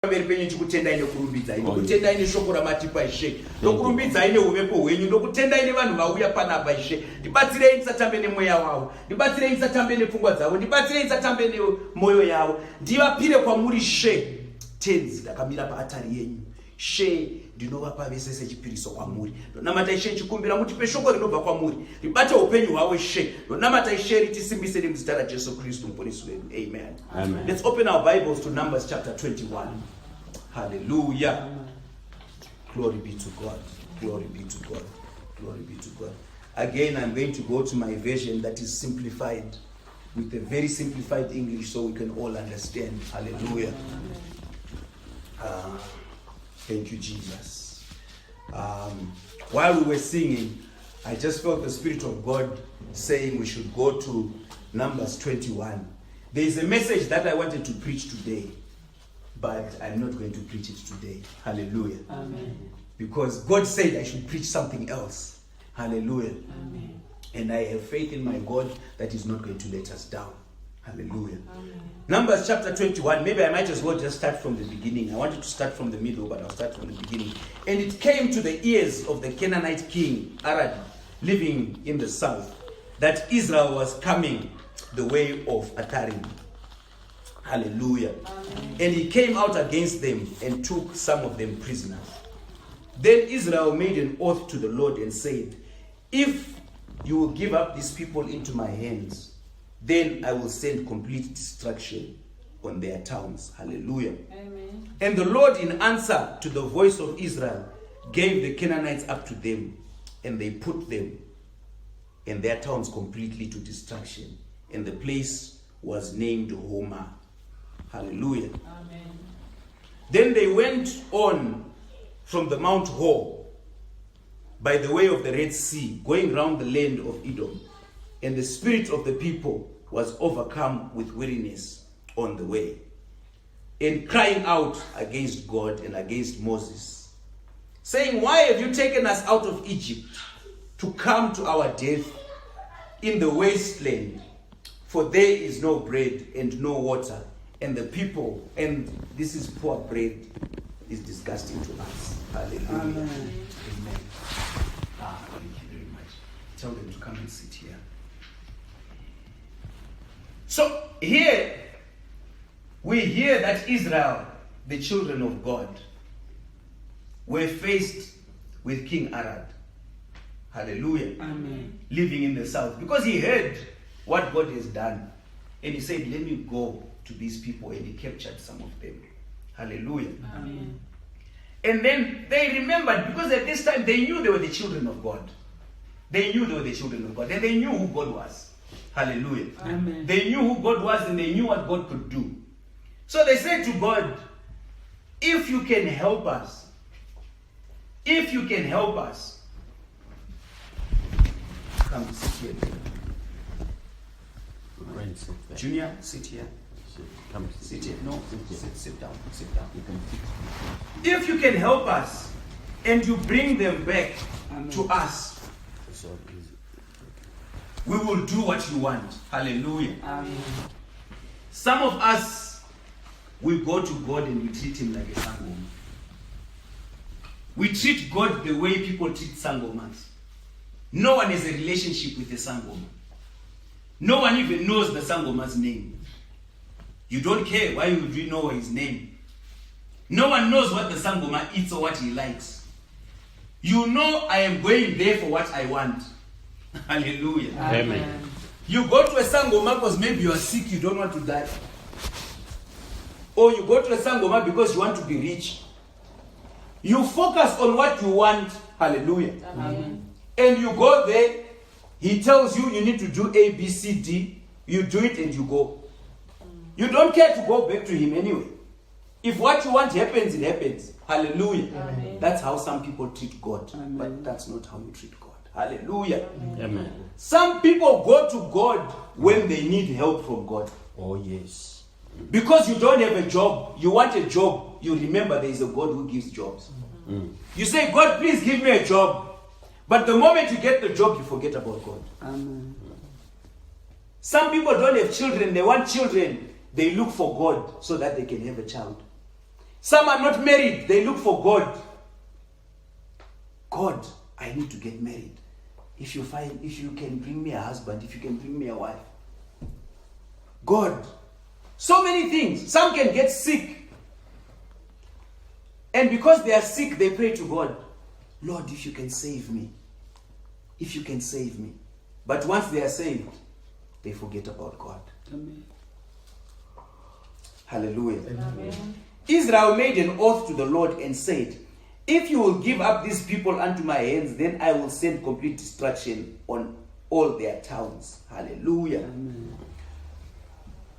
pamberi penyu ndikutendai nekurumbidzai, ndokutendai neshoko ramatipa Ishe, ndokurumbidzai neuvepo hwenyu, ndokutendai nevanhu vauya panapa Ishe. Ndibatsirei ndisatambe nemweya wavo, ndibatsirei ndisatambe nepfungwa dzavo, ndibatsirei ndisatambe nemwoyo yavo. Ndivapire kwamuri She tenzi ndakamira paatari yenyu. She ndinovapa vese sechipiriso kwamuri. Ndonamata Ishe chikumbira mutipe shoko rinobva kwamuri, ribate upenyu hwavo She. Ndonamata Ishe ritisimbise nemuzita raJesu Kristu muponesi wedu. Amen. Amen. Let's open our Bibles to Numbers chapter 21. Hallelujah. Glory be to God. Glory be to God. Glory be to God. Again, I'm going to go to my version that is simplified, with a very simplified English so we can all understand. Hallelujah. Thank you, Jesus. While we were singing, I just felt the Spirit of God saying we should go to Numbers 21. There is a message that I wanted to preach today, but I'm not going to preach it today. Hallelujah. Amen. Because God said I should preach something else. Hallelujah. Amen. And I have faith in my God that He's not going to let us down. Hallelujah. Amen. Numbers chapter 21. Maybe I might as well just start from the beginning. I wanted to start from the middle, but I'll start from the beginning. And it came to the ears of the Canaanite king, Arad, living in the south, that Israel was coming the way of Atarim. Hallelujah. Amen. And he came out against them and took some of them prisoners. Then Israel made an oath to the Lord and said, if you will give up these people into my hands, then I will send complete destruction on their towns. Hallelujah. Amen. And the Lord, in answer to the voice of Israel, gave the Canaanites up to them, and they put them and their towns completely to destruction. And the place was named Horma. Hallelujah. Amen. Then they went on from the Mount Hor by the way of the Red Sea, going round the land of Edom. And the spirit of the people was overcome with weariness on the way, and crying out against God and against Moses, saying, why have you taken us out of Egypt to come to our death in the wasteland? For there is no bread and no water, and the people, and this is poor bread, is disgusting to us. Hallelujah. Amen. Amen. Thank you very much. Tell them to come and sit here. So here we hear that Israel, the children of God, were faced with King Arad. Hallelujah. Amen. Living in the south. Because he heard what God has done. And he said, let me go to these people. And he captured some of them. Hallelujah. Amen. And then they remembered, because at this time they knew they were the children of God. They knew they were the children of God. And they knew who God was. Hallelujah. Amen. They knew who God was and they knew what God could do. So they said to God, if you can help us, if you can help us, come sit here. Junior, sit here. Come Sit here. No, sit down. Sit down. You can If you can help us and you bring them back Amen. to us, so easy. we will do what you want. Hallelujah. Amen. Some of us, we go to God and we treat Him like a sangoma. We treat God the way people treat sangomas. No one has a relationship with the sangoma. No one even knows the sangoma's name. You don't care. Why would you know his name? No one knows what the sangoma eats or what he likes. You know I am going there for what I want. Hallelujah. Amen. You go to a sangoma because maybe you are sick, you don't want to die. Or you go to a sangoma because you want to be rich. You focus on what you want. Hallelujah. Amen. And you go there, he tells you you need to do A, B, C, D. You do it and you go. You don't care to go back to him anyway. If what you want happens, it happens. Hallelujah. Amen. That's how some people treat God. Amen. But that's not how you treat God. Hallelujah. Amen. Some people go to God when they need help from God. Oh, yes. Because you don't have a job, you want a job, you remember there is a God who gives jobs. You say, God, please give me a job. But the moment you get the job, you forget about God. Amen. Some people don't have children, they want children. They look for God so that they can have a child. Some are not married. They look for God. God, I need to get married. If you can bring me a husband, if you can bring me a wife. God. So many things. Some can get sick. And because they are sick, they pray to God. Lord, if you can save me. If you can save me. But once they are saved, they forget about God. Amen. Hallelujah. Amen. Israel made an oath to the Lord and said, if you will give up these people unto my hands, then I will send complete destruction on all their towns. Hallelujah. Amen.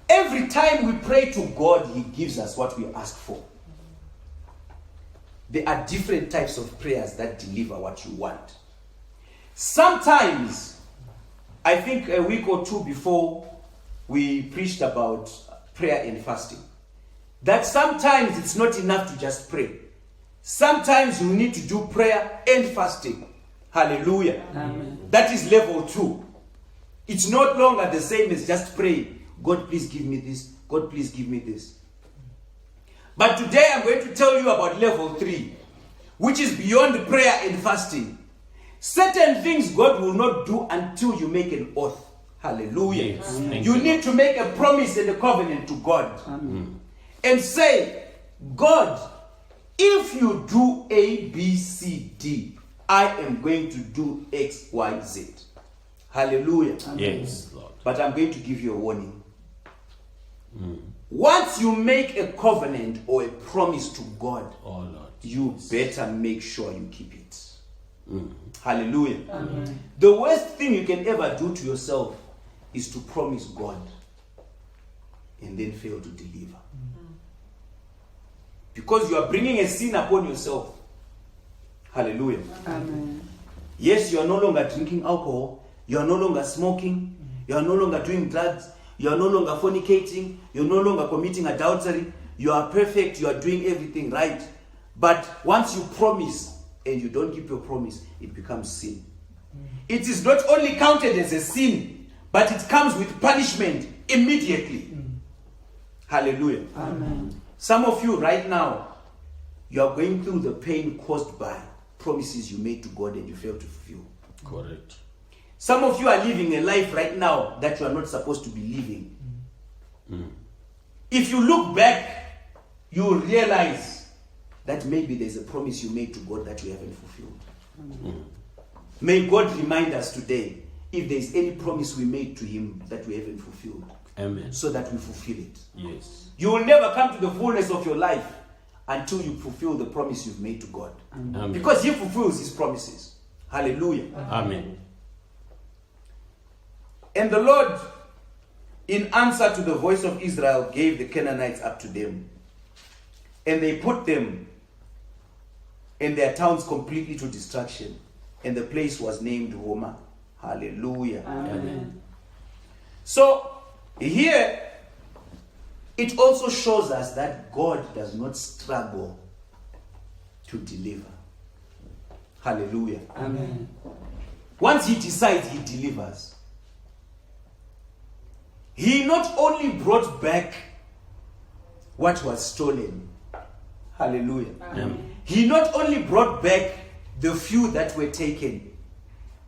Every time we pray to God, He gives us what we ask for. There are different types of prayers that deliver what you want. Sometimes, I think a week or two before, we preached about prayer and fasting. That sometimes it's not enough to just pray. Sometimes you need to do prayer and fasting. Hallelujah. Amen. That is level 2. It's no longer the same as just praying. God, please give me this. God, please give me this. But today I'm going to tell you about level 3, which is beyond prayer and fasting. Certain things God will not do until you make an oath. Hallelujah. Yes. You need to make a promise and a covenant to God. Amen. And say, God, if you do A, B, C, D, I am going to do X, Y, Z. Hallelujah. Yes, Lord. But I'm going to give you a warning. Once you make a covenant or a promise to God, Oh, Lord. you better make sure you keep it. Mm. Hallelujah. Amen. The worst thing you can ever do to yourself is to promise God and then fail to deliver. Because you are bringing a sin upon yourself. Hallelujah. Amen. Yes, you are no longer drinking alcohol. You are no longer smoking. You are no longer doing drugs. You are no longer fornicating. You are no longer committing adultery. You are perfect. You are doing everything right. But once you promise and you don't keep your promise, it becomes sin. It is not only counted as a sin, but it comes with punishment immediately. Hallelujah. Amen. Some of you right now, you are going through the pain caused by promises you made to God and you failed to fulfill. Correct. Some of you are living a life right now that you are not supposed to be living. If you look back, you will realize that maybe there's a promise you made to God that you haven't fulfilled. May God remind us today if there's any promise we made to Him that we haven't fulfilled, Amen. so that we fulfill it. Yes. You will never come to the fullness of your life until you fulfill the promise you've made to God. Amen. Because He fulfills His promises. Hallelujah. Amen. And the Lord, in answer to the voice of Israel, gave the Canaanites up to them. And they put them and their towns completely to destruction. And the place was named Horma. Hallelujah. Amen. So, here, it also shows us that God does not struggle to deliver. Hallelujah. Amen. Once He decides, He delivers. He not only brought back what was stolen. Hallelujah. Amen. He not only brought back the few that were taken,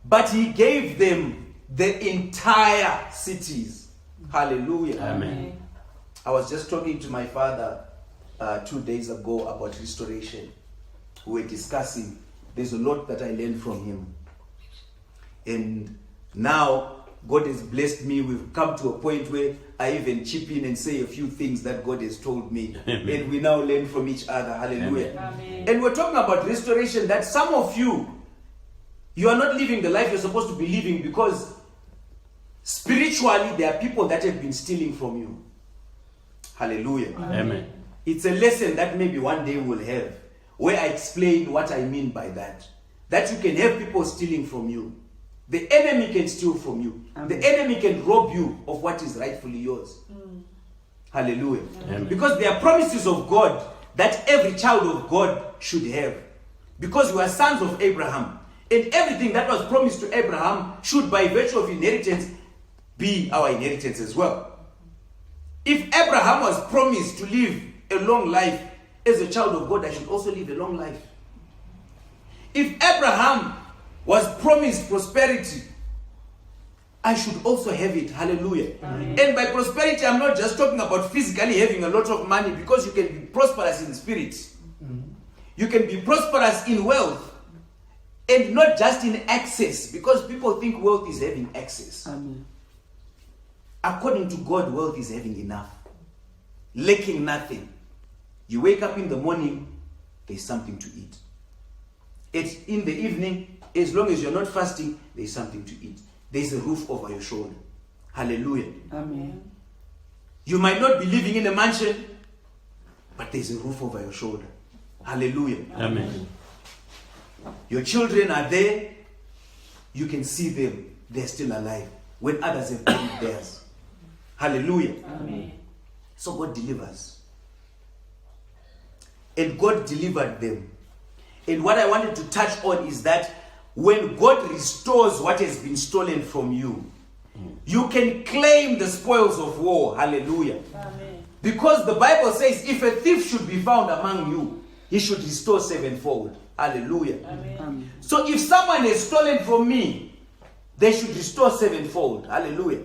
but He gave them the entire cities. Hallelujah. Amen. I was just talking to my father 2 days ago about restoration. We were discussing. There's a lot that I learned from him. And now God has blessed me. We've come to a point where I even chip in and say a few things that God has told me. Amen. And we now learn from each other. Hallelujah. Amen. And we're talking about restoration, that some of you are not living the life you're supposed to be living because spiritually there are people that have been stealing from you. Hallelujah. Amen. It's a lesson that maybe one day we'll have, where I explain what I mean by that. That you can have people stealing from you. The enemy can steal from you. Amen. The enemy can rob you of what is rightfully yours. Hallelujah. Amen. Because there are promises of God that every child of God should have. Because we are sons of Abraham. And everything that was promised to Abraham should, by virtue of inheritance, be our inheritance as well. If Abraham was promised to live a long life, as a child of God, I should also live a long life. If Abraham was promised prosperity, I should also have it. Hallelujah. Amen. And by prosperity, I'm not just talking about physically having a lot of money, because you can be prosperous in spirit. You can be prosperous in wealth, and not just in access, because people think wealth is having access. Amen. According to God, wealth is having enough, lacking nothing. You wake up in the morning, there's something to eat. In the evening, as long as you're not fasting, there's something to eat. There's a roof over your shoulder. Hallelujah. Amen. You might not be living in a mansion, but there's a roof over your shoulder. Hallelujah. Amen. Your children are there. You can see them. They're still alive when others have buried theirs. Hallelujah. Amen. So God delivers. And God delivered them. And what I wanted to touch on is that when God restores what has been stolen from you, you can claim the spoils of war. Hallelujah. Amen. Because the Bible says, if a thief should be found among you, he should restore sevenfold. Hallelujah. Amen. So if someone has stolen from me, they should restore sevenfold. Hallelujah.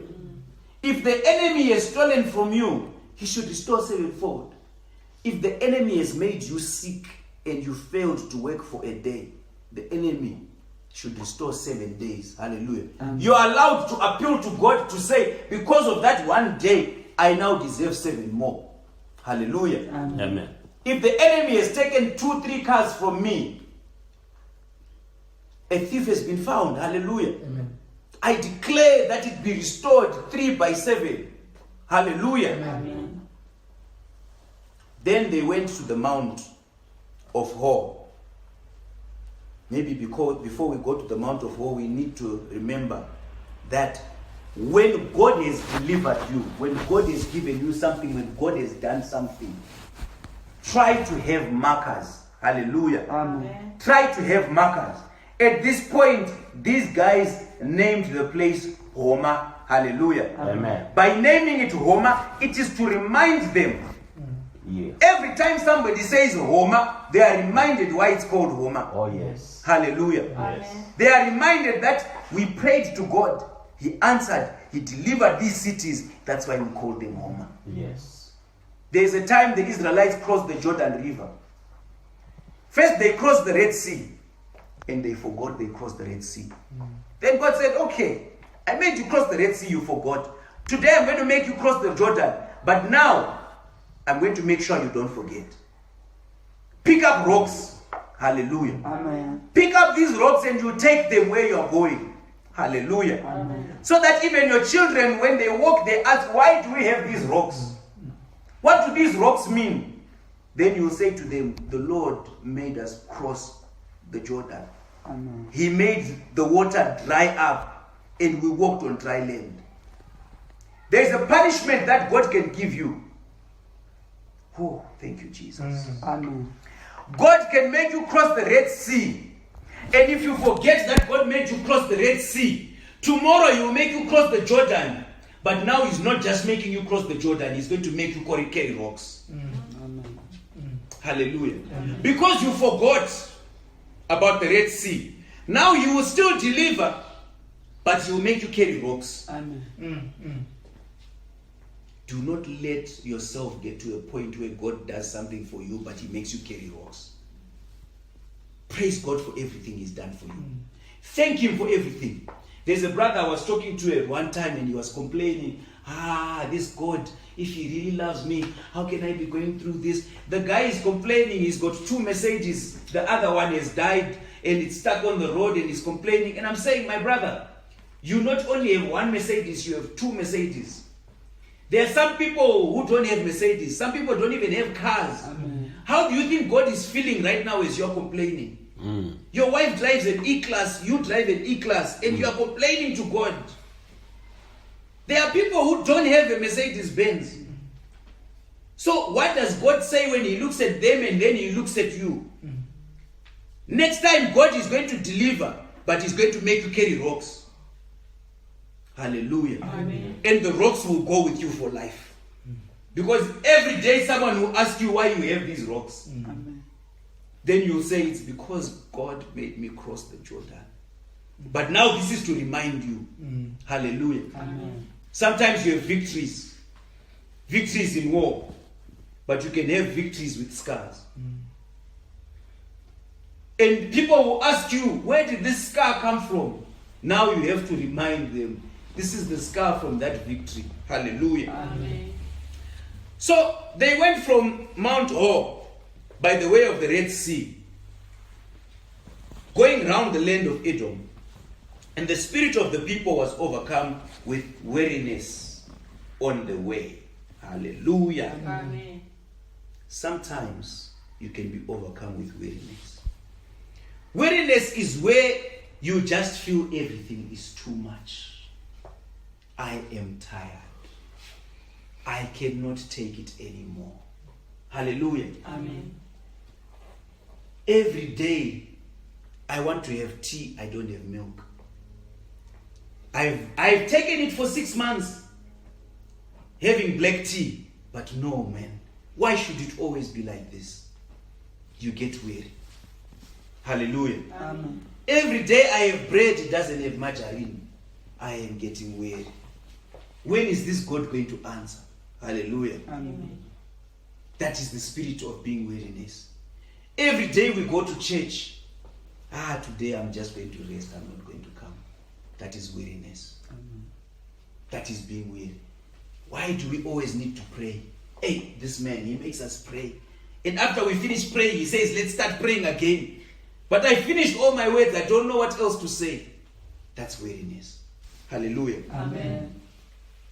If the enemy has stolen from you, he should restore sevenfold. If the enemy has made you sick and you failed to work for a day, the enemy should restore 7 days. Hallelujah. You are allowed to appeal to God to say, because of that one day, I now deserve 7 more. Hallelujah. Amen. If the enemy has taken 2-3 cars from me, a thief has been found. Hallelujah. Amen. I declare that it be restored 3 by 7. Hallelujah. Amen. Then they went to the Mount of Horma. Maybe because before we go to the Mount of Horma, we need to remember that when God has delivered you, when God has given you something, when God has done something, try to have markers. Hallelujah. Amen. Try to have markers. At this point, these guys named the place Horma. Hallelujah. Amen. By naming it Horma, it is to remind them. Yes. Every time somebody says Horma, they are reminded why it's called Horma. Oh, yes. Hallelujah. Yes. They are reminded that we prayed to God. He answered. He delivered these cities. That's why we call them Horma. Yes. There is a time the Israelites crossed the Jordan River. First they crossed the Red Sea. And they forgot they crossed the Red Sea. Then God said, okay, I made you cross the Red Sea, you forgot. Today I'm going to make you cross the Jordan. But now, I'm going to make sure you don't forget. Pick up rocks. Hallelujah. Amen. Pick up these rocks and you take them where you are going. Hallelujah. Amen. So that even your children, when they walk, they ask, why do we have these rocks? What do these rocks mean? Then you say to them, the Lord made us cross the Jordan. Amen. He made the water dry up and we walked on dry land. There is a punishment that God can give you. Oh, thank you, Jesus. Amen. God can make you cross the Red Sea. And if you forget that God made you cross the Red Sea, tomorrow He will make you cross the Jordan. But now He's not just making you cross the Jordan, He's going to make you carry rocks. Amen. Hallelujah. Because you forgot about the Red Sea. Now He will still deliver, but He will make you carry rocks. Amen. Do not let yourself get to a point where God does something for you, but He makes you carry rocks. Praise God for everything He's done for you. Thank Him for everything. There's a brother I was talking to at one time and he was complaining, this God, if He really loves me, how can I be going through this? The guy is complaining, he's got 2 Mercedes, the other one has died and it's stuck on the road and he's complaining. And I'm saying, my brother, you not only have 1 Mercedes, you have 2 Mercedes. There are some people who don't have Mercedes. Some people don't even have cars. Amen. How do you think God is feeling right now as you're complaining? Your wife drives an E-Class, you drive an E-Class, and you are complaining to God. There are people who don't have a Mercedes-Benz. So what does God say when He looks at them and then He looks at you? Next time God is going to deliver, but He's going to make you carry rocks. Hallelujah. Amen. And the rocks will go with you for life. Because every day someone will ask you why you have these rocks. Amen. Then you'll say it's because God made me cross the Jordan. But now this is to remind you. Hallelujah. Amen. Sometimes you have victories. Victories in war. But you can have victories with scars. And people will ask you, where did this scar come from? Now you have to remind them, this is the scar from that victory. Hallelujah. Amen. So they went from Mount Hor by the way of the Red Sea, going round the land of Edom. And the spirit of the people was overcome with weariness on the way. Hallelujah. Amen. Sometimes you can be overcome with weariness. Weariness is where you just feel everything is too much. I am tired. I cannot take it anymore. Hallelujah. Amen. Every day I want to have tea, I don't have milk. I've taken it for 6 months, having black tea. But no, man. Why should it always be like this? You get weary. Hallelujah. Amen. Every day I have bread, it doesn't have margarine. I am getting weary. When is this God going to answer? Hallelujah. Amen. That is the spirit of being weariness. Every day we go to church. Today I'm just going to rest. I'm not going to come. That is weariness. Amen. That is being weary. Why do we always need to pray? Hey, this man, he makes us pray. And after we finish praying, he says, let's start praying again. But I finished all my words. I don't know what else to say. That's weariness. Hallelujah. Amen.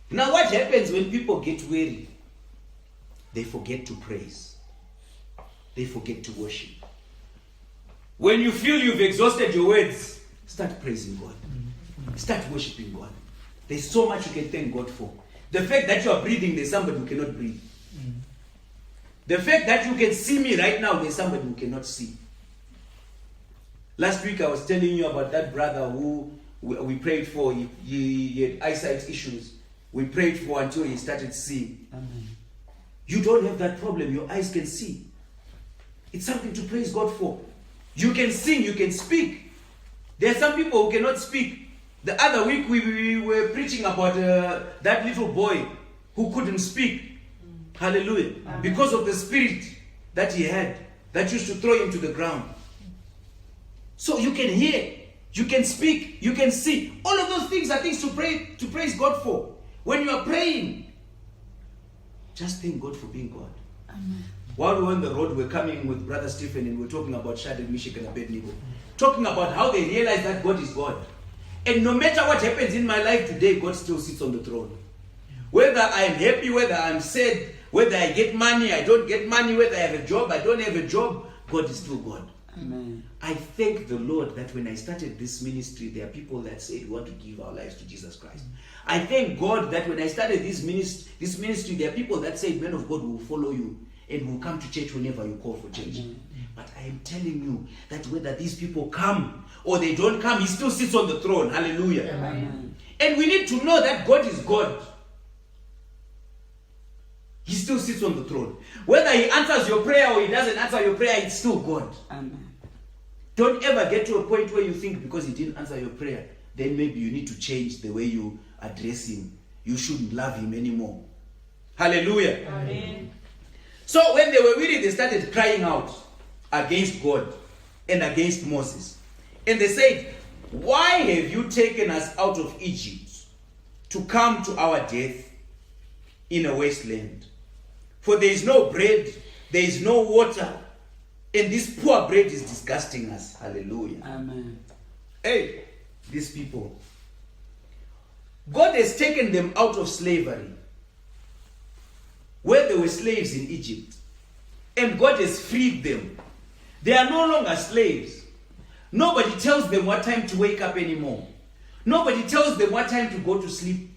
Now what happens when people get weary? They forget to praise. They forget to worship. When you feel you've exhausted your words, start praising God. Start worshiping God. There's so much you can thank God for. The fact that you are breathing, there's somebody who cannot breathe. The fact that you can see me right now, there's somebody who cannot see. Last week I was telling you about that brother who we prayed for. He had eyesight issues. We prayed for until he started seeing. Amen. You don't have that problem. Your eyes can see. It's something to praise God for. You can sing, you can speak. There are some people who cannot speak. The other week we were preaching about that little boy who couldn't speak. Hallelujah. Amen. Because of the spirit that he had that used to throw him to the ground. So you can hear, you can speak, you can see. All of those things are things to praise God for. When you are praying, just thank God for being God. Amen. While we were on the road, we were coming with Brother Stephen and we were talking about Shadrach, Meshach and Abednego. Talking about how they realize that God is God. And no matter what happens in my life today, God still sits on the throne. Whether I am happy, whether I'm sad, whether I get money, I don't get money, whether I have a job, I don't have a job, God is still God. Amen. I thank the Lord that when I started this ministry, there are people that said we want to give our lives to Jesus Christ. I thank God that when I started this ministry, there are people that said, men of God will follow you and will come to church whenever you call for church. But I am telling you that whether these people come or they don't come, he still sits on the throne. Hallelujah. Amen. And we need to know that God is God. He still sits on the throne. Whether he answers your prayer or he doesn't answer your prayer, it's still God. Amen. Don't ever get to a point where you think because he didn't answer your prayer, then maybe you need to change the way you address him. You shouldn't love him anymore. Hallelujah. Amen. So when they were weary, they started crying out against God and against Moses. And they said, why have you taken us out of Egypt to come to our death in a wasteland? For there is no bread, there is no water, and this poor bread is disgusting us. Hallelujah. Amen. Hey, these people. God has taken them out of slavery, where they were slaves in Egypt. And God has freed them. They are no longer slaves. Nobody tells them what time to wake up anymore. Nobody tells them what time to go to sleep.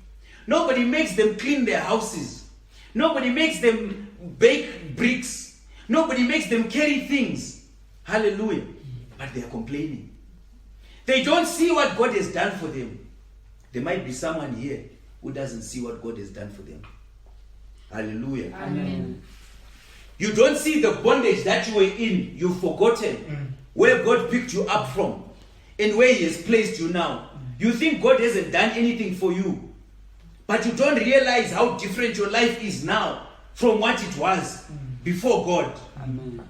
Nobody makes them clean their houses. Nobody makes them bake bricks. Nobody makes them carry things. Hallelujah. But they are complaining. They don't see what God has done for them. There might be someone here who doesn't see what God has done for them. Hallelujah. Amen. You don't see the bondage that you were in. You've forgotten where God picked you up from and where He has placed you now. You think God hasn't done anything for you, but you don't realize how different your life is now from what it was before God. Amen.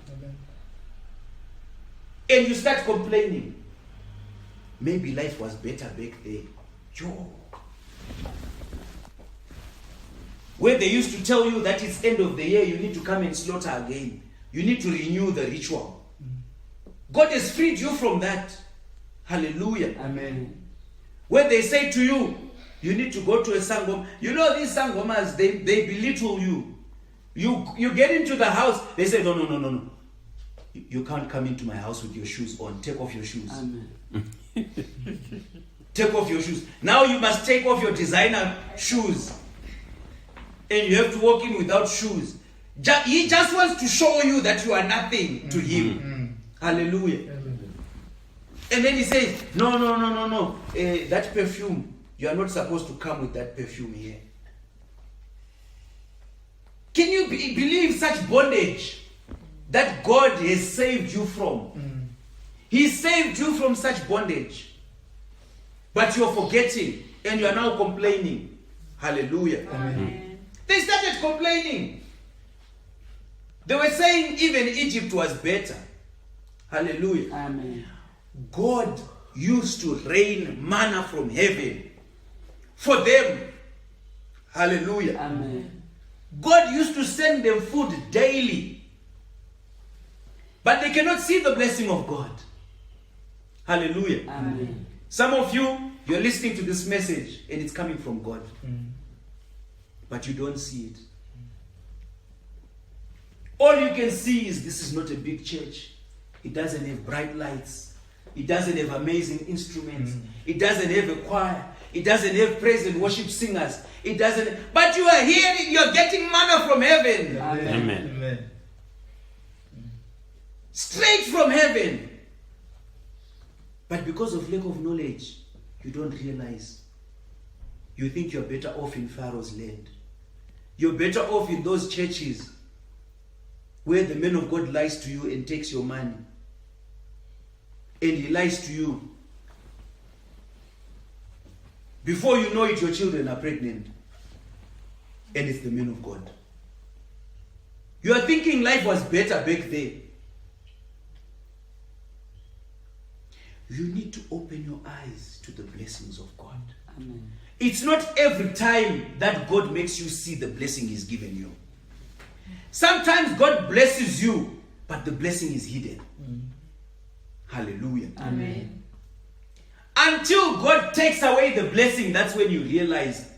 And you start complaining. Maybe life was better back there. Where they used to tell you that it's end of the year, you need to come and slaughter again. You need to renew the ritual. God has freed you from that. Hallelujah. Amen. Where they say to you, you need to go to a sangoma. You know these sangomas, they belittle you. You get into the house, they say, no. You can't come into my house with your shoes on. Take off your shoes. Amen. Take off your shoes. Now you must take off your designer shoes. And you have to walk in without shoes. He just wants to show you that you are nothing to him. Hallelujah. And then he says, no. That perfume, you are not supposed to come with that perfume here. Can you believe such bondage that God has saved you from? He saved you from such bondage. But you're forgetting and you are now complaining. Hallelujah. Amen. They started complaining. They were saying even Egypt was better. Hallelujah. Amen. God used to rain manna from heaven for them. Hallelujah. Amen. God used to send them food daily. But they cannot see the blessing of God. Hallelujah. Amen. Some of you, you're listening to this message and it's coming from God. But you don't see it. All you can see is this is not a big church. It doesn't have bright lights. It doesn't have amazing instruments. It doesn't have a choir. It doesn't have praise and worship singers. It doesn't. But you are hearing, you're getting manna from heaven. Amen. Straight from heaven. But because of lack of knowledge, you don't realize. You think you're better off in Pharaoh's land. You're better off in those churches where the man of God lies to you and takes your money. And he lies to you. Before you know it, your children are pregnant. And it's the man of God. You are thinking life was better back there. You need to open your eyes to the blessings of God. Amen. It's not every time that God makes you see the blessing He's given you. Sometimes God blesses you, but the blessing is hidden. Hallelujah. Amen. Until God takes away the blessing, that's when you realize,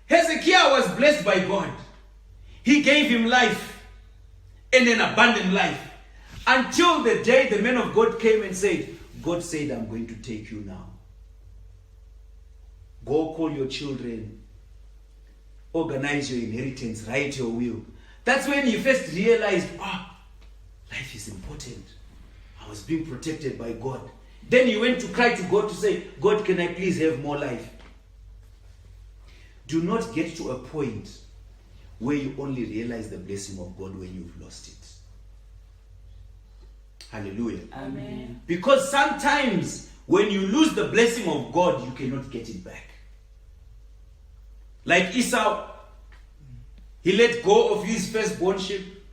Hezekiah was blessed by God. He gave him life and an abundant life. Until the day the man of God came and said, God said, I'm going to take you now. Go call your children. Organize your inheritance. Write your will. That's when he first realized, life is important. I was being protected by God. Then he went to cry to God to say, God, can I please have more life? Do not get to a point where you only realize the blessing of God when you've lost it. Hallelujah. Amen. Because sometimes when you lose the blessing of God, you cannot get it back. Like Esau, he let go of his firstborn sheep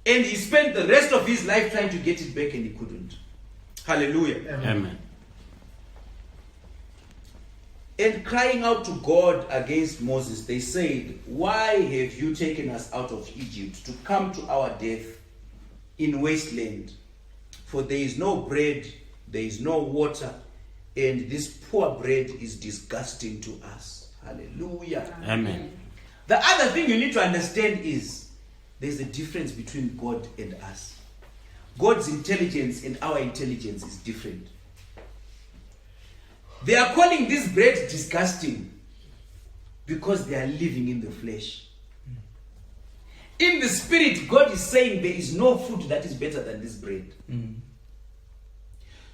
and he spent the rest of his life trying to get it back and he couldn't. Hallelujah. Amen. And crying out to God against Moses, they said, why have you taken us out of Egypt to come to our death in wasteland? For there is no bread, there is no water, and this poor bread is disgusting to us. Hallelujah. Amen. The other thing you need to understand is there's a difference between God and us. God's intelligence and our intelligence is different. They are calling this bread disgusting because they are living in the flesh. In the spirit, God is saying there is no food that is better than this bread.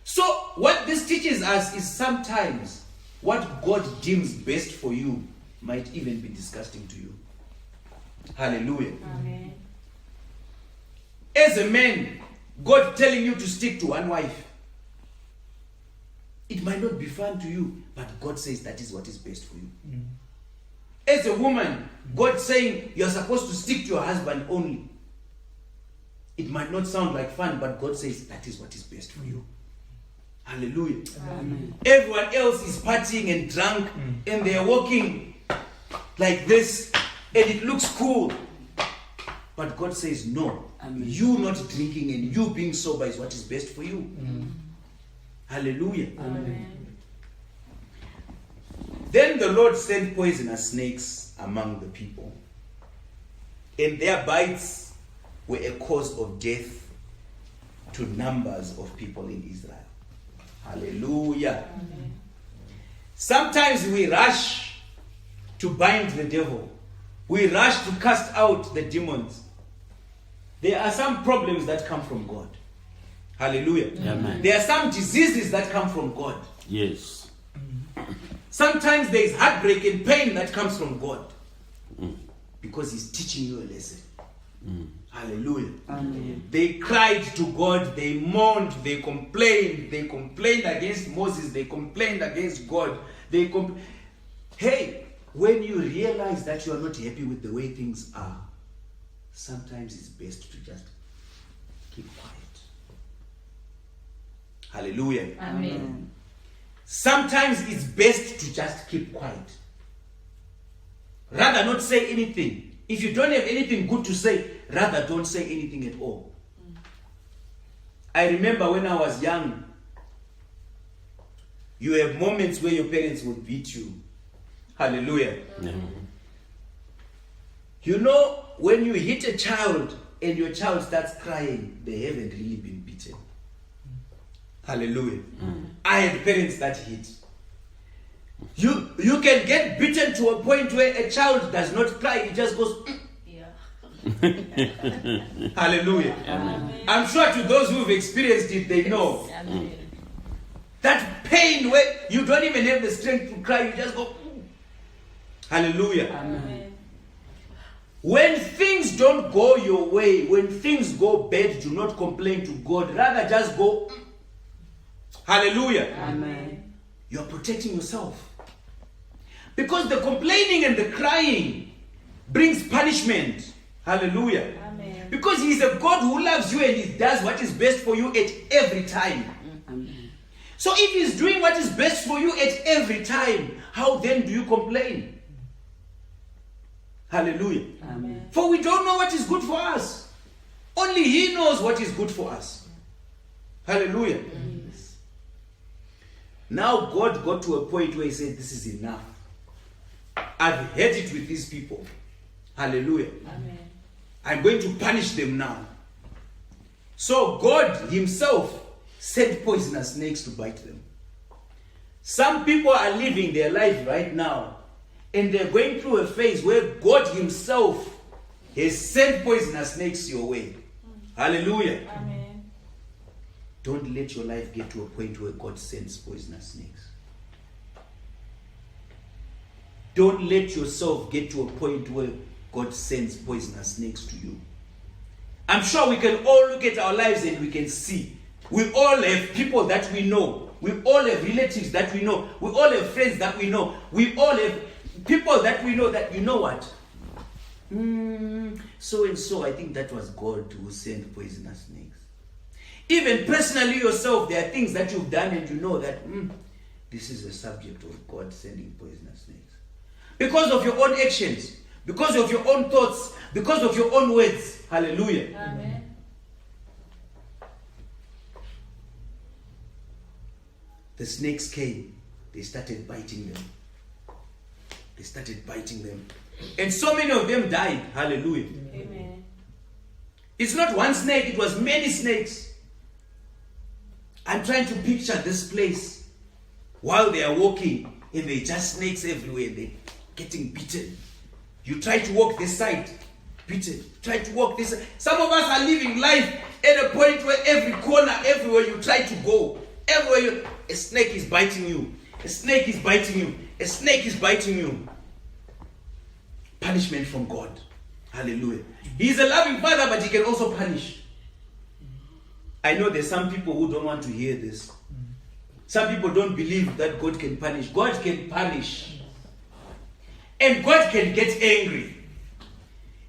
So what this teaches us is sometimes what God deems best for you might even be disgusting to you. Hallelujah. Amen. As a man, God telling you to stick to one wife, it might not be fun to you, but God says that is what is best for you. As a woman, God saying you're supposed to stick to your husband only. It might not sound like fun, but God says that is what is best for you. Hallelujah. Amen. Everyone else is partying and drunk and they're walking like this and it looks cool. But God says no. Amen. You not drinking and you being sober is what is best for you. Hallelujah. Amen. Then the Lord sent poisonous snakes among the people, and their bites were a cause of death to numbers of people in Israel. Hallelujah. Amen. Sometimes we rush to bind the devil. We rush to cast out the demons. There are some problems that come from God. Hallelujah. Amen. There are some diseases that come from God. Yes. Sometimes there is heartbreak and pain that comes from God. Because He's teaching you a lesson. Hallelujah. Amen. They cried to God, they mourned, they complained against Moses, they complained against God. Hey, when you realize that you are not happy with the way things are, sometimes it's best to just keep quiet. Hallelujah. Amen. Sometimes it's best to just keep quiet. Rather not say anything. If you don't have anything good to say, rather don't say anything at all. I remember when I was young, you have moments where your parents would beat you. Hallelujah. You know, when you hit a child and your child starts crying, they haven't really been beaten. Hallelujah. I had parents that hit. You can get beaten to a point where a child does not cry, it just goes. Yeah. Hallelujah. Amen. I'm sure to those who've experienced it, they know. Amen. That pain where you don't even have the strength to cry, you just go. Hallelujah. Amen. When things don't go your way, when things go bad, do not complain to God. Rather just go. Hallelujah. Amen. You're protecting yourself. Because the complaining and the crying brings punishment. Hallelujah. Amen. Because He's a God who loves you and He does what is best for you at every time. Amen. So if He's doing what is best for you at every time, how then do you complain? Hallelujah. Amen. For we don't know what is good for us. Only He knows what is good for us. Hallelujah. Now God got to a point where He said, this is enough. I've had it with these people. Hallelujah. Amen. I'm going to punish them now. So God Himself sent poisonous snakes to bite them. Some people are living their life right now, and they're going through a phase where God Himself has sent poisonous snakes your way. Hallelujah. Amen. Don't let your life get to a point where God sends poisonous snakes. Don't let yourself get to a point where God sends poisonous snakes to you. I'm sure we can all look at our lives and we can see. We all have people that we know. We all have relatives that we know. We all have friends that we know. We all have people that we know that, you know what? So and so, I think that was God who sent poisonous snakes. Even personally yourself, there are things that you've done and you know that this is a subject of God sending poisonous snakes. Because of your own actions, because of your own thoughts, because of your own words. Hallelujah. Amen. The snakes came. They started biting them. They started biting them. And so many of them died. Hallelujah. Amen. It's not one snake, it was many snakes. I'm trying to picture this place while they are walking and there are just snakes everywhere. They're getting bitten. You try to walk this side, beaten. Try to walk this side. Some of us are living life at a point where every corner, everywhere you try to go, a snake is biting you. A snake is biting you. A snake is biting you. punishment from God. Hallelujah. He's a loving Father, but he can also punish. I know there's some people who don't want to hear this. Some people don't believe that God can punish. God can punish. And God can get angry.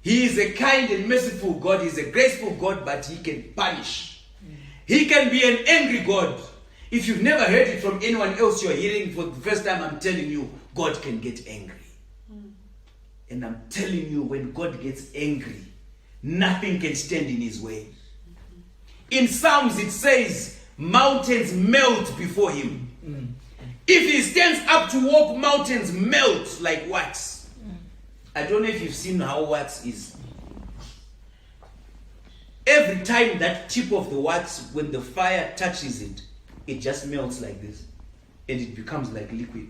He is a kind and merciful God. He's a graceful God, but he can punish. He can be an angry God. If you've never heard it from anyone else, you're hearing for the first time, I'm telling you, God can get angry. And I'm telling you, when God gets angry, nothing can stand in his way. In Psalms it says, mountains melt before him. If he stands up to walk, mountains melt like wax. I don't know if you've seen how wax is. Every time that tip of the wax, when the fire touches it, it just melts like this. And it becomes like liquid.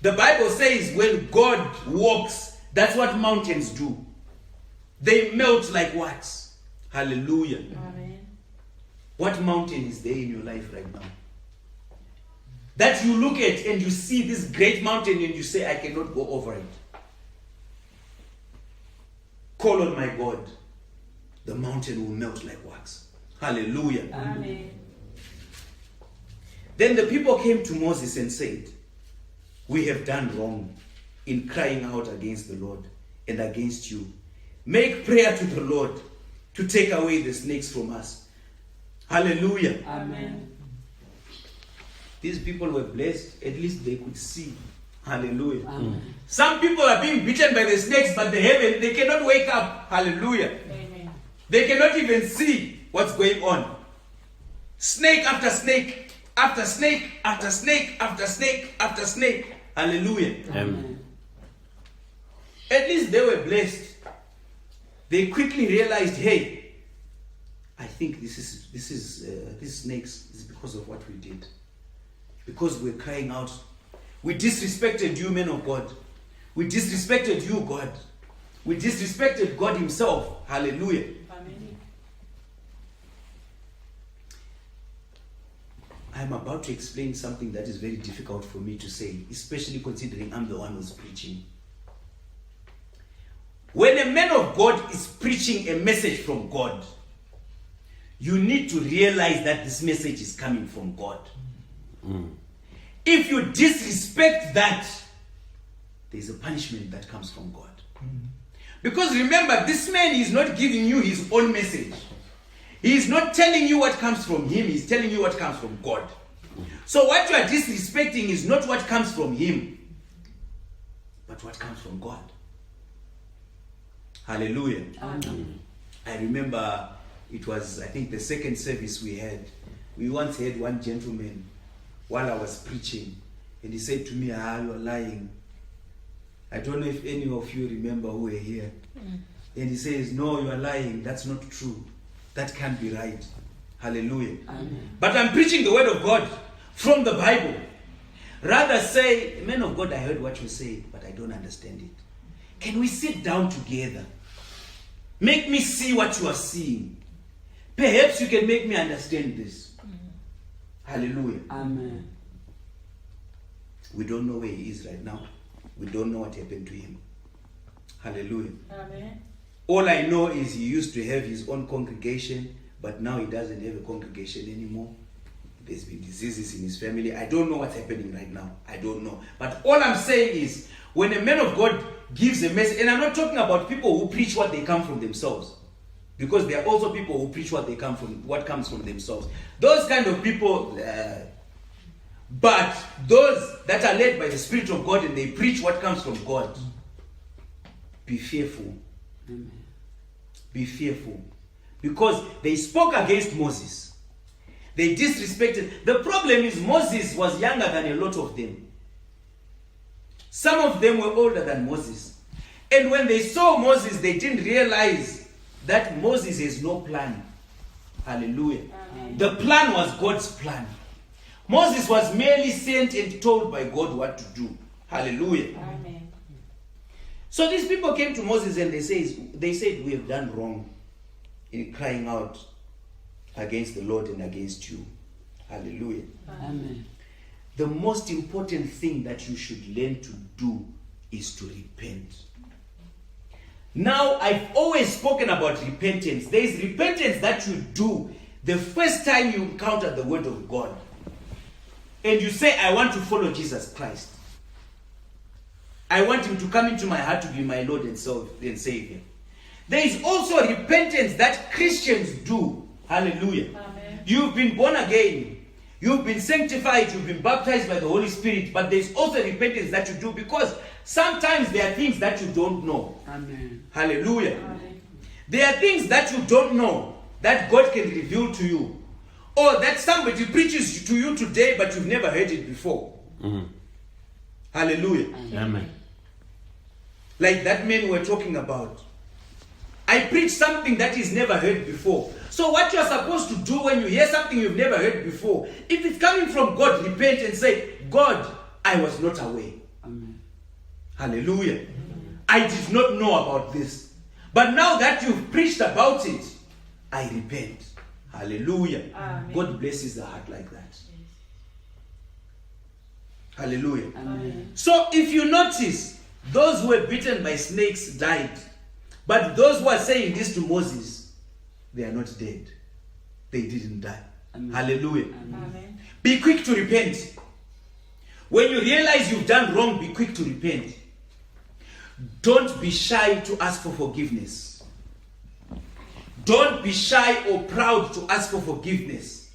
The Bible says when God walks, that's what mountains do. They melt like wax. Hallelujah. Amen. What mountain is there in your life right now? That you look at and you see this great mountain and you say, I cannot go over it. Call on my God. The mountain will melt like wax. Hallelujah. Amen. Then the people came to Moses and said, we have done wrong in crying out against the Lord and against you. Make prayer to the Lord to take away the snakes from us. Hallelujah. Amen. These people were blessed. At least they could see. Hallelujah. Amen. Some people are being bitten by the snakes, but they cannot wake up. Hallelujah. Amen. They cannot even see what's going on. Snake after snake, after snake, after snake, after snake, after snake. Hallelujah. Amen. At least they were blessed. They quickly realized, hey, I think these snakes is because of what we did. Because we're crying out. We disrespected you, men of God. We disrespected you, God. We disrespected God himself. Hallelujah. Amen. I'm about to explain something that is very difficult for me to say, especially considering I'm the one who's preaching. When a man of God is preaching a message from God, you need to realize that this message is coming from God. If you disrespect that, there's a punishment that comes from God. Because remember, this man is not giving you his own message. He is not telling you what comes from him, he's telling you what comes from God. So what you are disrespecting is not what comes from him, but what comes from God. Hallelujah. Amen. I remember it was, I think, the second service we had. We once had one gentleman while I was preaching, and he said to me, you are lying. I don't know if any of you remember who were here. And he says, no, you are lying. That's not true. That can't be right. Hallelujah. Amen. But I'm preaching the word of God from the Bible. Rather say, man of God, I heard what you said, but I don't understand it. Can we sit down together? Make me see what you are seeing. Perhaps you can make me understand this. Hallelujah. Amen. We don't know where he is right now. We don't know what happened to him. Hallelujah. Amen. All I know is he used to have his own congregation, but now he doesn't have a congregation anymore. There's been diseases in his family. I don't know what's happening right now. I don't know. But all I'm saying is, when a man of God gives a message, and I'm not talking about people who preach what they come from themselves, because there are also people who preach what comes from themselves. Those kind of people, but those that are led by the Spirit of God and they preach what comes from God, be fearful. Amen. Be fearful. Because they spoke against Moses. They disrespected. The problem is Moses was younger than a lot of them. Some of them were older than Moses. And when they saw Moses, they didn't realize that Moses has no plan. Hallelujah. Amen. The plan was God's plan. Moses was merely sent and told by God what to do. Hallelujah. Amen. So these people came to Moses and they said, we have done wrong in crying out against the Lord and against you. Hallelujah. Amen. The most important thing that you should learn to do is to repent. Now, I've always spoken about repentance. There is repentance that you do the first time you encounter the word of God. And you say, I want to follow Jesus Christ. I want him to come into my heart to be my Lord and Savior. There is also repentance that Christians do. Hallelujah. Amen. You've been born again. You've been sanctified. You've been baptized by the Holy Spirit. But there's also repentance that you do, because sometimes there are things that you don't know. Amen. Hallelujah. Amen. There are things that you don't know that God can reveal to you. Or that somebody preaches to you today, but you've never heard it before. Hallelujah. Amen. Like that man we're talking about. I preach something that is never heard before. So what you're supposed to do when you hear something you've never heard before, if it's coming from God, repent and say, God, I was not aware. Amen. Hallelujah. I did not know about this. But now that you've preached about it, I repent. Hallelujah. Amen. God blesses the heart like that. Hallelujah. Amen. So if you notice, those who were bitten by snakes died. But those who are saying this to Moses, they are not dead. They didn't die. Amen. Hallelujah. Amen. Be quick to repent. When you realize you've done wrong, be quick to repent. Don't be shy to ask for forgiveness. Don't be shy or proud to ask for forgiveness.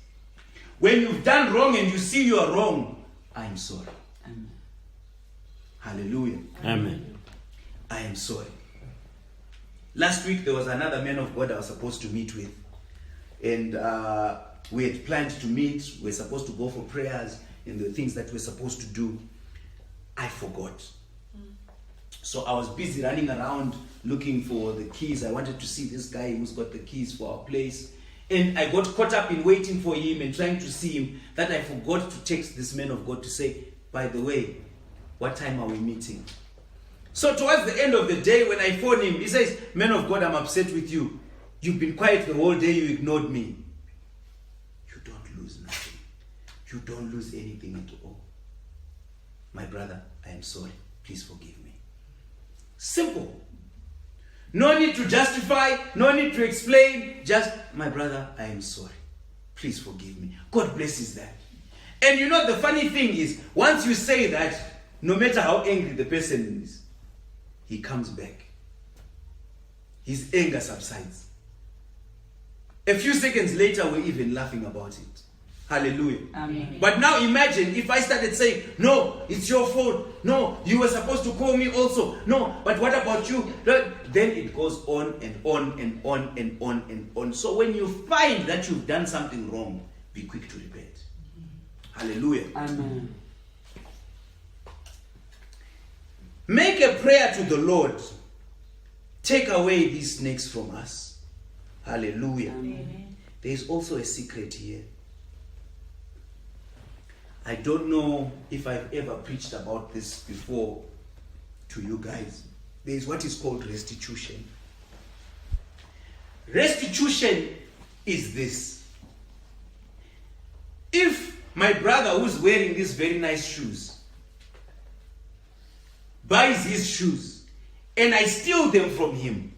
When you've done wrong and you see you are wrong, I am sorry. Amen. Hallelujah. Amen. I am sorry. Last week there was another man of God I was supposed to meet with. And we had planned to meet. We were supposed to go for prayers and the things that we were supposed to do. I forgot. So I was busy running around looking for the keys. I wanted to see this guy who's got the keys for our place. And I got caught up in waiting for him and trying to see him that I forgot to text this man of God to say, by the way, what time are we meeting? So towards the end of the day, when I phone him, he says, man of God, I'm upset with you. You've been quiet the whole day, you ignored me. You don't lose nothing. You don't lose anything at all. My brother, I am sorry. Please forgive me. Simple. No need to justify, no need to explain. Just, my brother, I am sorry. Please forgive me. God blesses that. And you know, the funny thing is, once you say that, no matter how angry the person is, he comes back. His anger subsides. A few seconds later, we're even laughing about it. Hallelujah. Amen. But now imagine if I started saying, no, it's your fault. No, you were supposed to call me also. No, but what about you? Then it goes on and on and on and on and on. So when you find that you've done something wrong, be quick to repent. Hallelujah. Amen. Make a prayer to the Lord. Take away these snakes from us. Hallelujah. Amen. There is also a secret here. I don't know if I've ever preached about this before to you guys. There is what is called restitution. Restitution is this. If my brother who's wearing these very nice shoes buys his shoes and I steal them from him,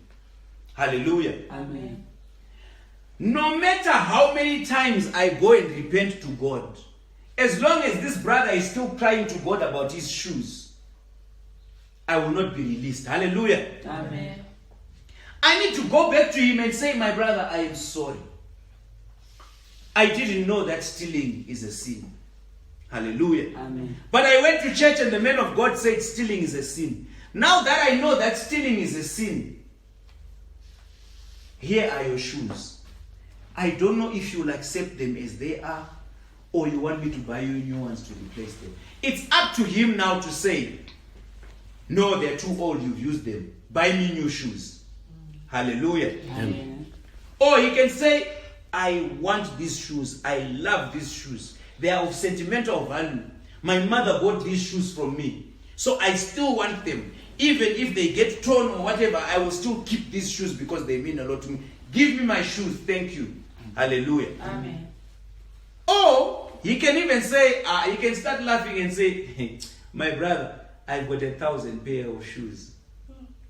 hallelujah. Amen. No matter how many times I go and repent to God, as long as this brother is still crying to God about his shoes, I will not be released. Hallelujah. Amen. I need to go back to him and say, my brother, I am sorry. I didn't know that stealing is a sin. Hallelujah. Amen. But I went to church and the man of God said stealing is a sin. Now that I know that stealing is a sin, here are your shoes. I don't know if you'll accept them as they are or you want me to buy you new ones to replace them. It's up to him now to say, no, they're too old, you've used them. Buy me new shoes. Hallelujah. Amen. Or he can say, I want these shoes. I love these shoes. They are of sentimental value. My mother bought these shoes from me. So I still want them. Even if they get torn or whatever, I will still keep these shoes because they mean a lot to me. Give me my shoes. Thank you. Hallelujah. Amen. Or he can even say, he can start laughing and say, my brother, I've got 1,000 pair of shoes.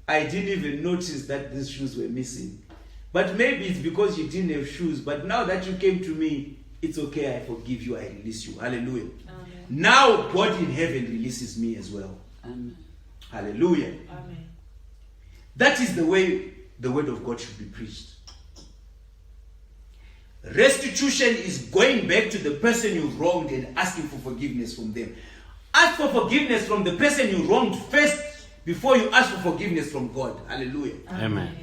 I didn't even notice that these shoes were missing. But maybe it's because you didn't have shoes. But now that you came to me, it's okay, I forgive you, I release you. Hallelujah. Amen. Now God in heaven releases me as well. Amen. Hallelujah. Amen. That is the way the word of God should be preached. Restitution is going back to the person you wronged and asking for forgiveness from them. Ask for forgiveness from the person you wronged first before you ask for forgiveness from God. Hallelujah. Amen.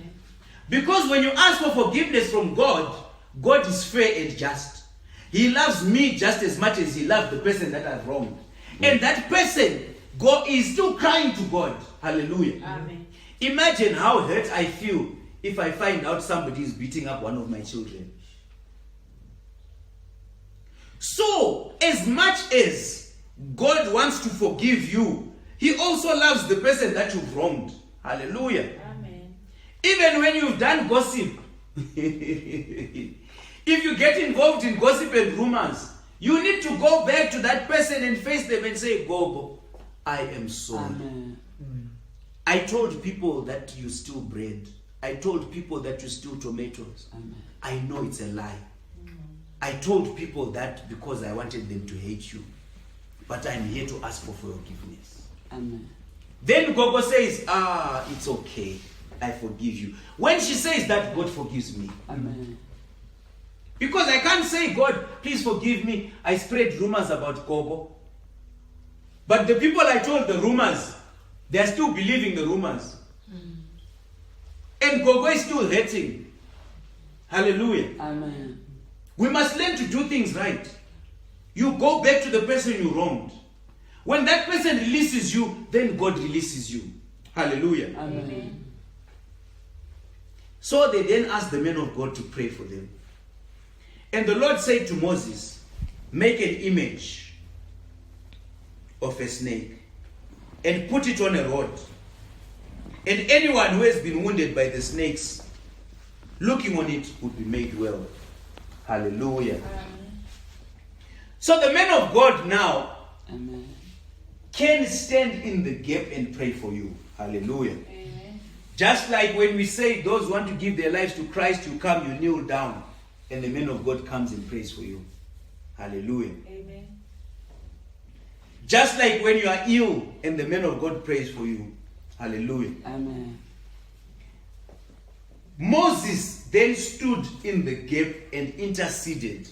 Because when you ask for forgiveness from God, God is fair and just. He loves me just as much as he loves the person that I've wronged. And that person is still crying to God. Hallelujah. Amen. Imagine how hurt I feel if I find out somebody is beating up one of my children. So, as much as God wants to forgive you, he also loves the person that you've wronged. Hallelujah. Amen. Even when you've done gossip, if you get involved in gossip and rumors, you need to go back to that person and face them and say, Gogo, I am sorry. Amen. I told people that you steal bread. I told people that you steal tomatoes. Amen. I know it's a lie. I told people that because I wanted them to hate you. But I'm here to ask for forgiveness. Amen. Then Gogo says, it's okay. I forgive you. When she says that, God forgives me. Amen. Because I can't say, God, please forgive me. I spread rumors about Gogo. But the people I told the rumors, they are still believing the rumors. And Gogo is still hurting. Hallelujah. Amen. We must learn to do things right. You go back to the person you wronged. When that person releases you, then God releases you. Hallelujah. Amen. So they then asked the men of God to pray for them. And the Lord said to Moses, make an image of a snake and put it on a rod. And anyone who has been wounded by the snakes, looking on it, would be made well. Hallelujah. Amen. So the men of God now Amen. can stand in the gap and pray for you. Hallelujah. Amen. Just like when we say those who want to give their lives to Christ, you come, you kneel down, and the man of God comes and prays for you. Hallelujah. Amen. Just like when you are ill and the man of God prays for you. Hallelujah. Amen. Moses then stood in the gap and interceded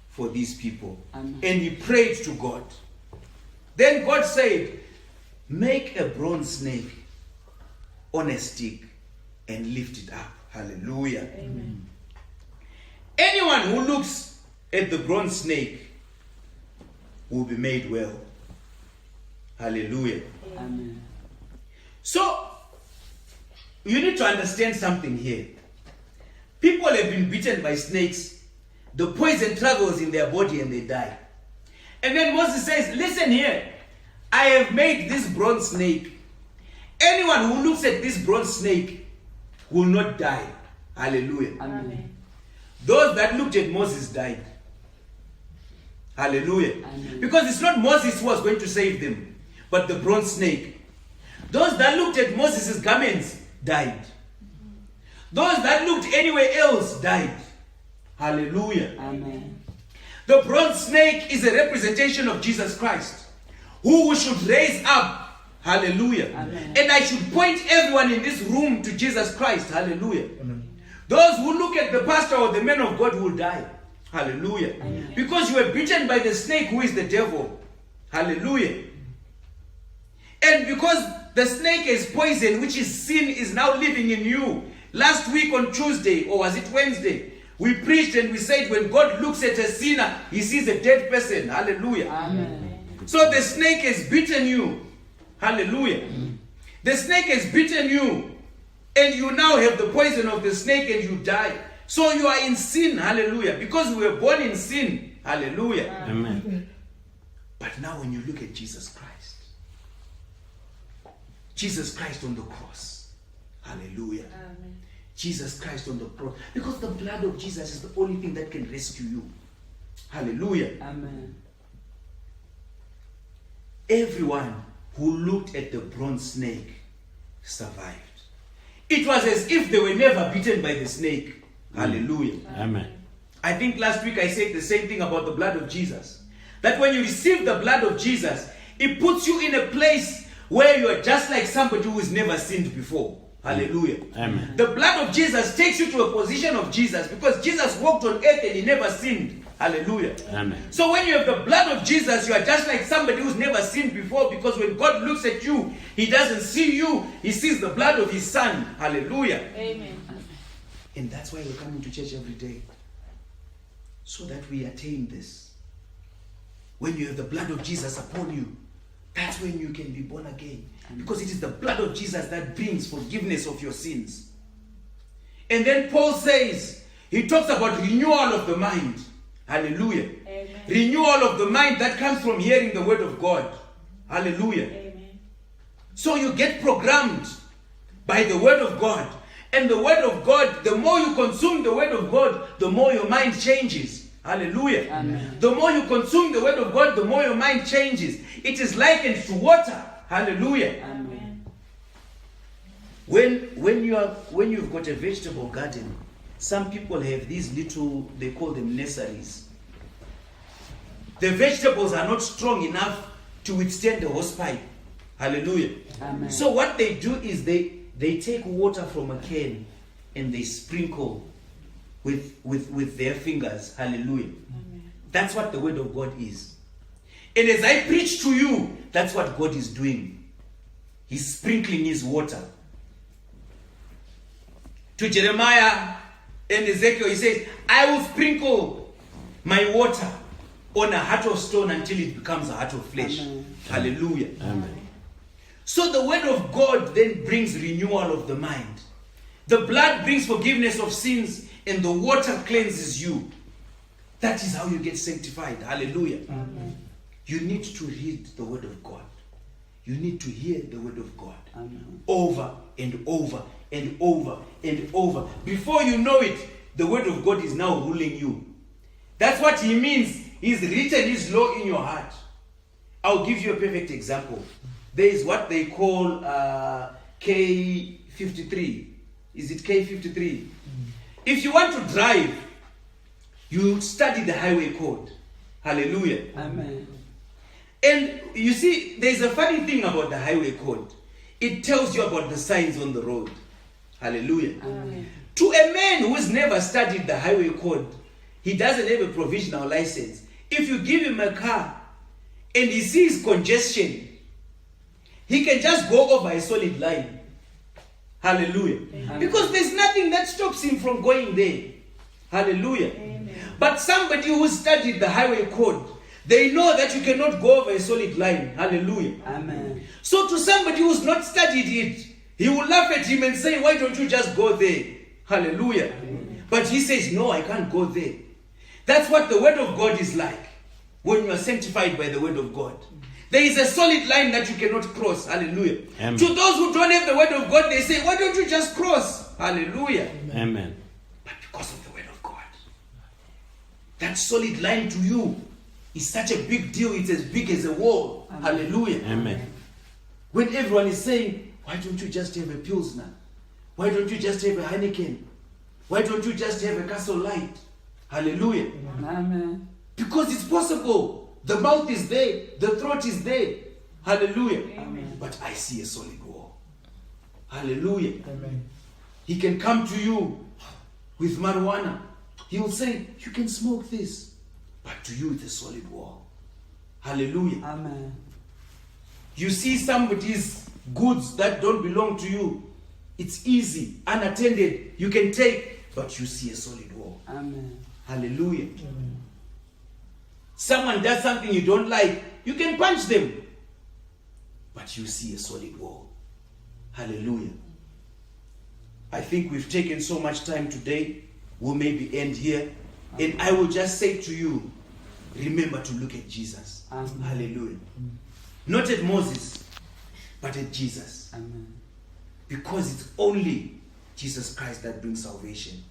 for these people. Amen. And he prayed to God. Then God said, make a bronze snake on a stick and lift it up. Hallelujah. Amen. Anyone who looks at the bronze snake will be made well. Hallelujah. Amen. So, you need to understand something here. People have been bitten by snakes. The poison travels in their body and they die. And then Moses says, listen here. I have made this bronze snake. Anyone who looks at this bronze snake will not die. Hallelujah. Amen. Those that looked at Moses died. Hallelujah. Amen. Because it's not Moses who was going to save them, but the bronze snake. Those that looked at Moses' garments died. Those that looked anywhere else died. Hallelujah. Amen. The bronze snake is a representation of Jesus Christ, who we should raise up. Hallelujah. Amen. And I should point everyone in this room to Jesus Christ. Hallelujah. Those who look at the pastor or the man of God will die. Hallelujah. Amen. Because you were bitten by the snake who is the devil. Hallelujah. And because the snake is poison, which is sin, is now living in you. Last week on Tuesday, or was it Wednesday, we preached and we said when God looks at a sinner, he sees a dead person. Hallelujah. Amen. So the snake has bitten you. Hallelujah. The snake has bitten you. And you now have the poison of the snake and you die. So you are in sin. Hallelujah. Because we were born in sin. Hallelujah. Amen. But now when you look at Jesus Christ on the cross. Hallelujah. Amen. Jesus Christ on the cross. Because the blood of Jesus is the only thing that can rescue you. Hallelujah. Amen. Everyone who looked at the bronze snake survived. It was as if they were never bitten by the snake. Hallelujah. Amen. I think last week I said the same thing about the blood of Jesus. That when you receive the blood of Jesus, it puts you in a place where you are just like somebody who has never sinned before. Hallelujah. Amen. The blood of Jesus takes you to a position of Jesus because Jesus walked on earth and he never sinned. Hallelujah. Amen. So when you have the blood of Jesus, you are just like somebody who's never sinned before, because when God looks at you, he doesn't see you, he sees the blood of his son. Hallelujah. Amen. And that's why we're coming to church every day, so that we attain this. When you have the blood of Jesus upon you, that's when you can be born again. Because it is the blood of Jesus that brings forgiveness of your sins. And then Paul says, he talks about renewal of the mind. Hallelujah. Amen. Renewal of the mind that comes from hearing the word of God. Hallelujah. Amen. So you get programmed by the word of God. And the word of God, the more you consume the word of God, the more your mind changes. Hallelujah. Amen. The more you consume the word of God, the more your mind changes. It is likened to water. Hallelujah. Amen. When you've got a vegetable garden, some people have these little, they call them nurseries. The vegetables are not strong enough to withstand the hosepipe. Hallelujah. Amen. So what they do is they take water from a can and they sprinkle with their fingers. Hallelujah. Amen. That's what the word of God is. And as I preach to you, that's what God is doing. He's sprinkling his water. To Jeremiah and Ezekiel, he says, I will sprinkle my water on a heart of stone until it becomes a heart of flesh. Amen. Hallelujah. Amen. So the word of God then brings renewal of the mind. The blood brings forgiveness of sins, and the water cleanses you. That is how you get sanctified. Hallelujah. Amen. You need to read the word of God. You need to hear the word of God. Amen. Over and over and over and over. Before you know it, the word of God is now ruling you. That's what he means. He's written his law in your heart. I'll give you a perfect example. There is what they call K53. Is it K53? If you want to drive, you study the highway code. Hallelujah. Amen. And you see, there's a funny thing about the highway code. It tells you about the signs on the road. Hallelujah. Amen. To a man who has never studied the highway code, he doesn't have a provisional license. If you give him a car and he sees congestion, he can just go over a solid line. Hallelujah. Amen. Because there's nothing that stops him from going there. Hallelujah. Amen. But somebody who studied the highway code, they know that you cannot go over a solid line. Hallelujah. Amen. So to somebody who's not studied it, he will laugh at him and say, why don't you just go there? Hallelujah. Amen. But he says, no, I can't go there. That's what the word of God is like when you are sanctified by the word of God. There is a solid line that you cannot cross. Hallelujah. Amen. To those who don't have the word of God, they say, why don't you just cross? Hallelujah. Amen. But because of the word of God, that solid line to you is such a big deal. It's as big as a wall. Amen. Hallelujah. Amen. When everyone is saying, why don't you just have a Pilsner? Why don't you just have a Heineken? Why don't you just have a Castle Light? Hallelujah. Amen. Because it's possible. The mouth is there. The throat is there. Hallelujah. Amen. But I see a solid wall. Hallelujah. Amen. He can come to you with marijuana. He will say, you can smoke this. But to you, it's a solid wall. Hallelujah. Amen. You see somebody's goods that don't belong to you. It's easy, unattended. You can take, but you see a solid wall. Amen. Hallelujah. Someone does something you don't like, you can punch them, but you see a solid wall. Hallelujah. I think we've taken so much time today. We'll maybe end here. And I will just say to you, remember to look at Jesus. Amen. Hallelujah. Not at Moses, but at Jesus. Amen. Because it's only Jesus Christ that brings salvation.